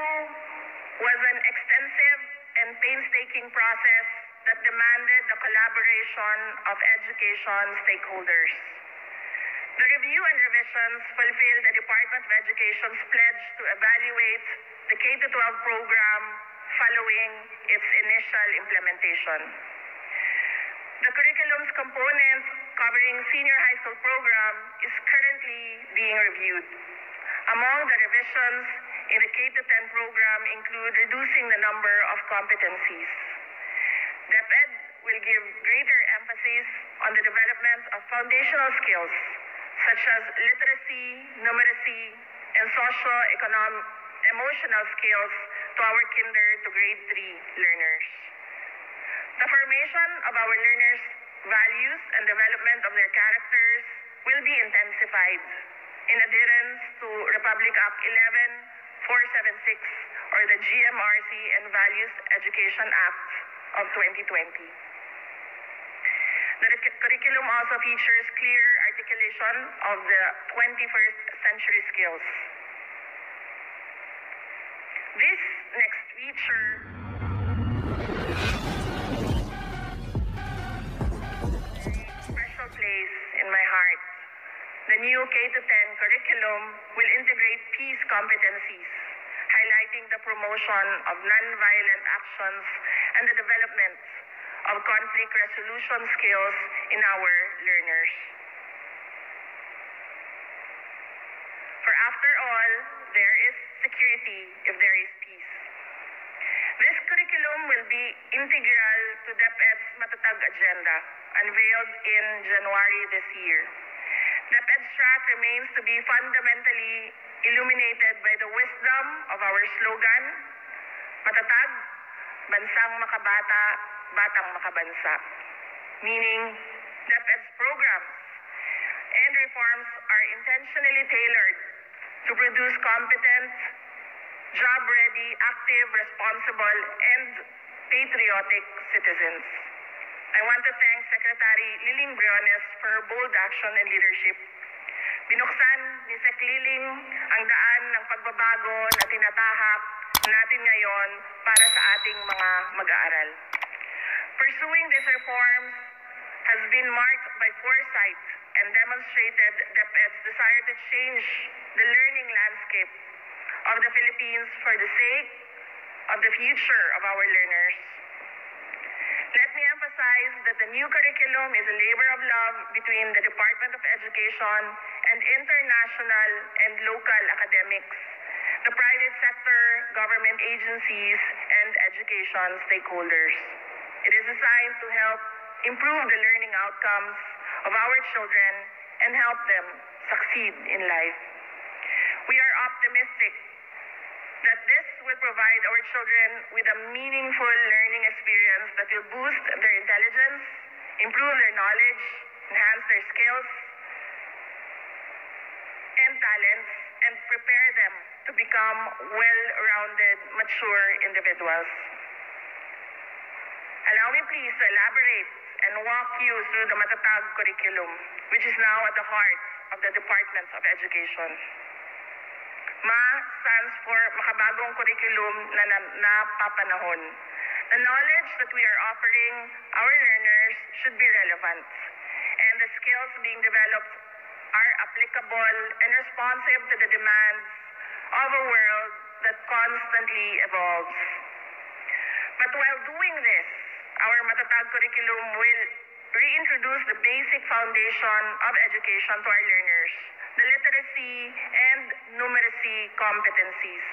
review was an extensive and painstaking process that demanded the collaboration of education stakeholders. The review and revisions fulfill the Department of Education's pledge to evaluate the K-12 program following its initial implementation. The curriculum's component covering senior high school program is currently being reviewed. Among the revisions in the K-10 program include reducing the number of competencies. DepEd will give greater emphasis on the development of foundational skills such as literacy, numeracy, and socio-emotional skills to our kinder to grade 3 learners. The formation of our learners' values and development of their characters will be intensified in adherence to Republic Act 11476 or the GMRC and Values Education Act of 2020. The curriculum also features clear articulation of the 21st century skills. This next feature special place in my heart. The new K-10 curriculum will integrate peace competencies, highlighting the promotion of nonviolent actions and the development of conflict resolution skills in our learners. For after all, there is security if there is peace. This curriculum will be integral to DepEd's Matatag agenda, unveiled in January this year. DepEd's track remains to be fundamentally illuminated by the wisdom of our slogan, Matatag, Bansang Makabata, Batang Makabansa, meaning DepEd's programs and reforms are intentionally tailored to produce competent, job-ready, active, responsible, and patriotic citizens. I want to thank Secretary Liling Briones for her bold action and leadership. Binuksan ni Sec. Liling ang daan ng pagbabago na tinatahak natin ngayon para sa ating mga mag-aaral. Pursuing these reforms has been marked by foresight and demonstrated DepEd's desire to change the learning landscape of the Philippines for the sake of the future of our learners. Let me emphasize that the new curriculum is a labor of love between the Department of Education and international and local academics, the private sector, government agencies, and education stakeholders. It is designed to help improve the learning outcomes of our children and help them succeed in life. We are optimistic that this will provide our children with a meaningful learning experience that will boost their intelligence, improve their knowledge, enhance their skills and talents, and prepare them to become well-rounded, mature individuals. Allow me please to elaborate and walk you through the Matatag curriculum, which is now at the heart of the Department of Education. MA stands for Makabagong Curriculum na Napapanahon. The knowledge that we are offering our learners should be relevant, and the skills being developed are applicable and responsive to the demands of a world that constantly evolves. But while doing this, our Matatag curriculum will reintroduce the basic foundation of education to our learners, the literacy and numeracy competencies.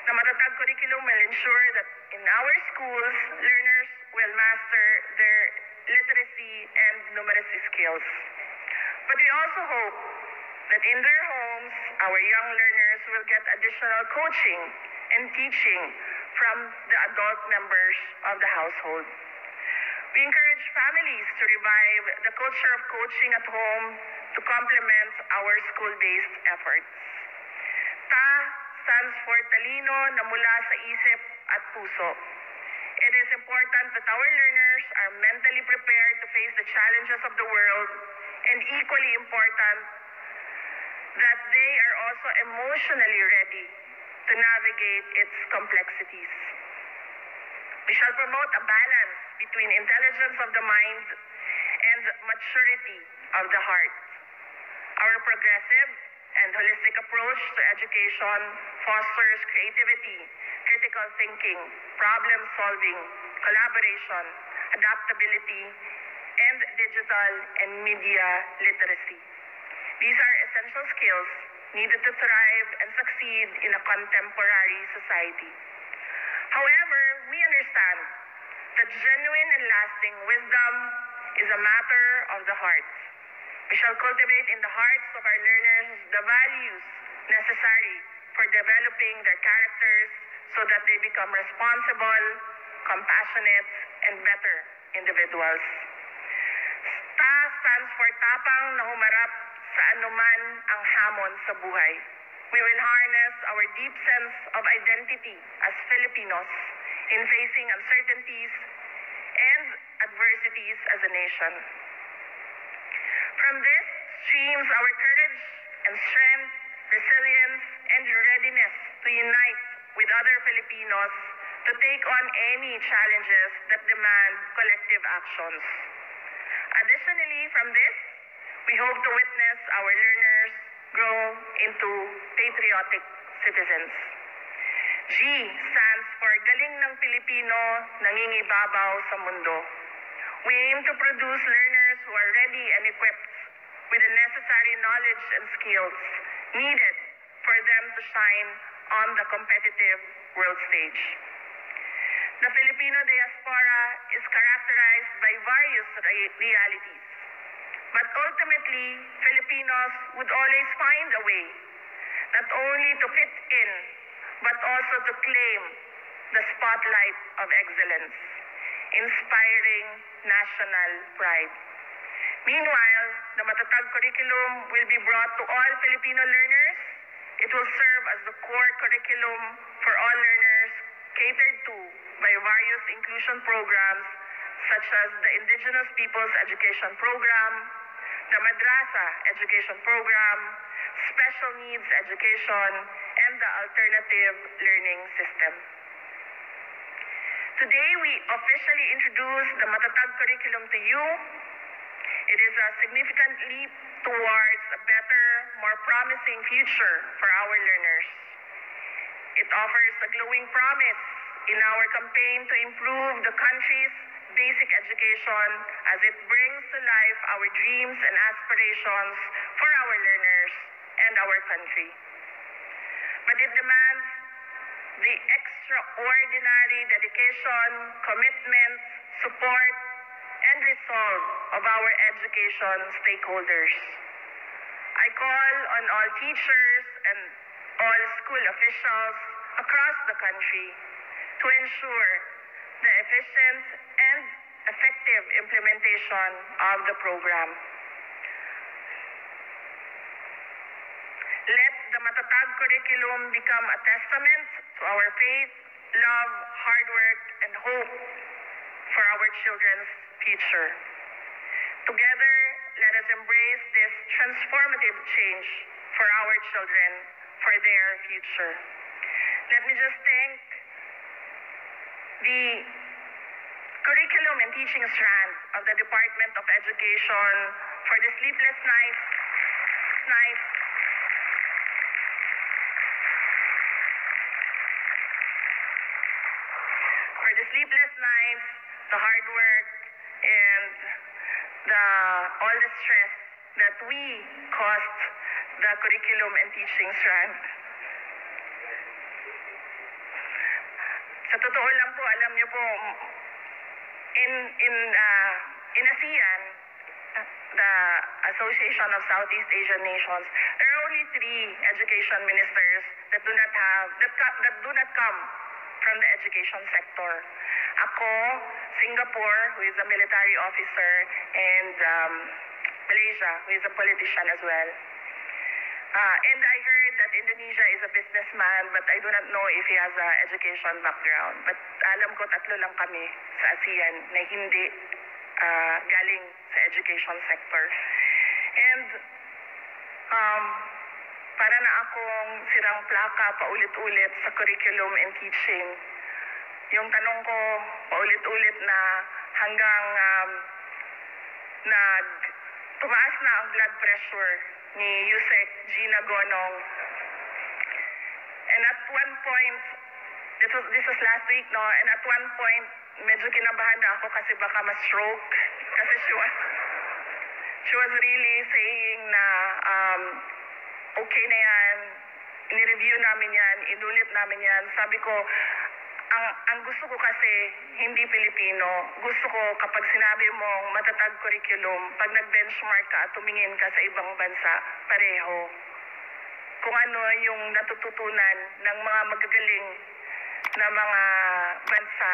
The Matatag curriculum will ensure that in our schools, learners will master their literacy and numeracy skills. But we also hope that in their homes, our young learners will get additional coaching and teaching from the adult members of the household. We encourage families to revive the culture of coaching at home to complement our school-based efforts. TA stands for talino na mula sa isip at puso. It is important that our learners are mentally prepared to face the challenges of the world, and equally important that they are also emotionally ready to navigate its complexities. We shall promote a balance between intelligence of the mind and maturity of the heart. Our progressive and holistic approach to education fosters creativity, critical thinking, problem solving, collaboration, adaptability, and digital and media literacy. These are essential skills needed to thrive and succeed in a contemporary society. However, we understand that genuine and lasting wisdom is a matter of the heart. We shall cultivate in the hearts of our learners the values necessary for developing their characters so that they become responsible, compassionate, and better individuals. TA stands for tapang na humarap sa anuman ang hamon sa buhay. We will harness our deep sense of identity as Filipinos in facing uncertainties and adversities as a nation. From this streams our courage and strength, resilience, and readiness to unite with other Filipinos to take on any challenges that demand collective actions. Additionally, from this, we hope to witness our learners grow into patriotic citizens. G stands for Galing ng Pilipino, Nangingibabaw sa Mundo. We aim to produce learners who are ready and equipped with the necessary knowledge and skills needed for them to shine on the competitive world stage. The Filipino diaspora is characterized by various realities. But ultimately, Filipinos would always find a way, not only to fit in, but also to claim the spotlight of excellence, inspiring national pride. Meanwhile, the Matatag curriculum will be brought to all Filipino learners. It will serve as the core curriculum for all learners, catered to by various inclusion programs such as the Indigenous Peoples Education Program, the Madrasa Education Program, Special Needs Education, and the Alternative Learning System. Today, we officially introduce the Matatag curriculum to you. It is a significant leap towards a better, more promising future for our learners. It offers a glowing promise in our campaign to improve the country's basic education as it brings to life our dreams and aspirations for our learners and our country. But it demands the extraordinary dedication, commitment, support, and resolve of our education stakeholders. I call on all teachers and all school officials across the country to ensure the efficient and effective implementation of the program. Let the Matatag curriculum become a testament to our faith, love, hard work, and hope for our children's future. Together, let us embrace this transformative change for our children, for their future. Let me just thank the curriculum and teaching strand of the Department of Education for the sleepless nights, the hard work, and all the stress that we caused the curriculum and teaching strand. Sa totoo lang po, alam niyo po, in ASEAN, the Association of Southeast Asian Nations, there are only 3 education ministers that do not come from the education sector. Ako, Singapore, who is a military officer, and Malaysia, who is a politician as well. And I heard that Indonesia is a businessman, but I do not know if he has an education background. But alam ko 3 lang kami sa ASEAN na hindi galing sa education sector. And para na akong sirang plaka paulit-ulit sa curriculum and teaching. Yung tanong ko paulit-ulit na hanggang tumaas na ang blood pressure ni Yusek Gina Gonong. And at one point, this was last week, no? And at one point, medyo kinabahan na ako kasi baka ma-stroke. Kasi she was really saying na okay na yan, in-review namin yan, inulit namin yan. Sabi ko, ang gusto ko kasi hindi Pilipino. Gusto ko kapag sinabi mong matatag curriculum, pag nag-benchmark ka at tumingin ka sa ibang bansa, pareho. Kung ano yung natututunan ng mga magagaling na mga bansa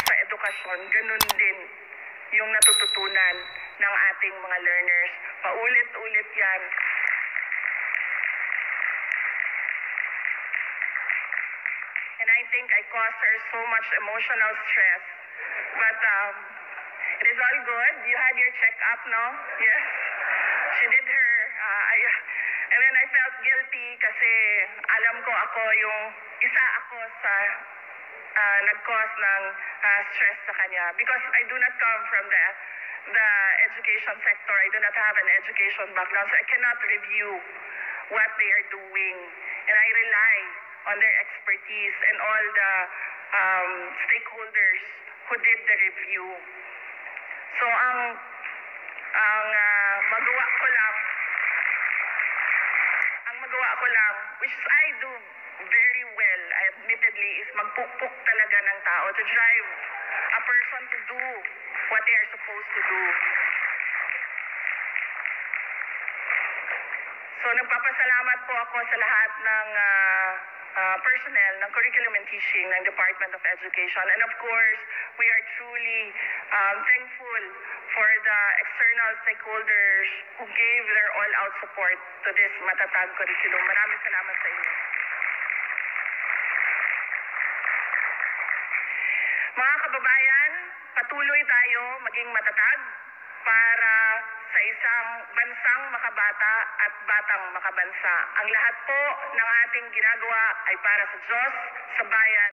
sa edukasyon, ganun din yung natututunan ng ating mga learners. Paulit-ulit yan. And I think I caused her so much emotional stress. But it is all good. You had your check-up, no? Yes. She did her. And then I felt guilty kasi alam ko isa ako sa nag-cause ng stress sa kanya. Because I do not come from the education sector. I do not have an education background. So I cannot review what they are doing. And I rely on their expertise and all the stakeholders who did the review. So ang magawa ko lang, which I do very well, admittedly, is magpukpuk talaga ng tao to drive a person to do what they are supposed to do. So nagpapasalamat po ako sa lahat ng personnel ng Curriculum and Teaching ng Department of Education. And of course, we are truly thankful for the external stakeholders who gave their all-out support to this matatag curriculum. Maraming salamat sa inyo. Mga kababayan, patuloy tayo maging matatag para sa isang bansang makabata at batang makabansa. Ang lahat po ng ating ginagawa ay para sa Diyos, sa bayan.